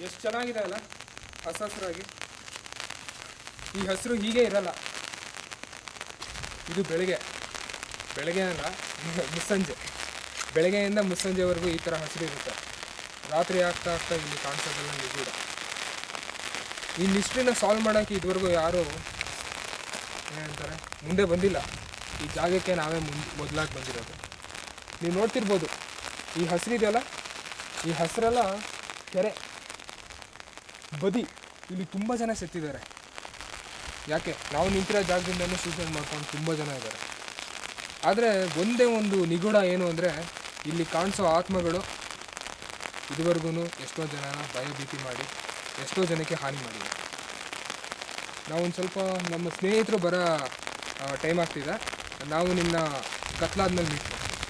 ಎಷ್ಟು ಚೆನ್ನಾಗಿದೆ ಅಲ್ಲ ಹಸಿರಾಗಿ. ಈ ಹಸಿರು ಹೀಗೆ ಇರಲ್ಲ, ಇದು ಬೆಳಗ್ಗೆ ಅಲ್ಲ ಮುಸ್ಸಂಜೆ, ಬೆಳಗ್ಗೆಯಿಂದ ಮುಸ್ಸಂಜೆವರೆಗೂ ಈ ಥರ ಹಸಿರು ಇರುತ್ತೆ. ರಾತ್ರಿ ಆಗ್ತಾ ಇಲ್ಲಿ ಕಾಣಿಸೋದೆಲ್ಲ ನಿಗೂಢ. ಈ ಮಿಸ್ಟ್ರಿನ ಸಾಲ್ವ್ ಮಾಡೋಕ್ಕೆ ಇದುವರೆಗೂ ಯಾರು ಏನಂತಾರೆ ಮುಂದೆ ಬಂದಿಲ್ಲ. ಈ ಜಾಗಕ್ಕೆ ನಾವೇ ಮೊದಲಾಗಿ ಬಂದಿರೋದು. ನೀವು ನೋಡ್ತಿರ್ಬೋದು ಈ ಹಸಿರಿದೆಯಲ್ಲ, ಈ ಹಸಿರೆಲ್ಲ ಕೆರೆ ಬದಿ. ಇಲ್ಲಿ ತುಂಬ ಜನ ಸತ್ತಿದ್ದಾರೆ. ಯಾಕೆ? ನಾವು ನಿಂತಿರೋ ಜಾಗದಿಂದಲೂ ಸೂಸೈಡ್ ಮಾಡ್ಕೊಂಡು ತುಂಬ ಜನ ಇದ್ದಾರೆ. ಆದರೆ ಒಂದೇ ಒಂದು ನಿಗೂಢ ಏನು ಅಂದರೆ, ಇಲ್ಲಿ ಕಾಣಿಸೋ ಆತ್ಮಗಳು ಇದುವರೆಗೂ ಎಷ್ಟೋ ಜನನ ಭಯಭೀತಿ ಮಾಡಿ ಎಷ್ಟೋ ಜನಕ್ಕೆ ಹಾನಿ ಮಾಡಿದೆ. ನಾವೊಂದು ಸ್ವಲ್ಪ ನಮ್ಮ ಸ್ನೇಹಿತರು ಬರೋ ಟೈಮ್ ಆಗ್ತಿದೆ. ನಾವು ನಿನ್ನ ಕತ್ಲಾದ್ಮೇಲೆ ಮೀಟ್ ಮಾಡ್ತೀವಿ.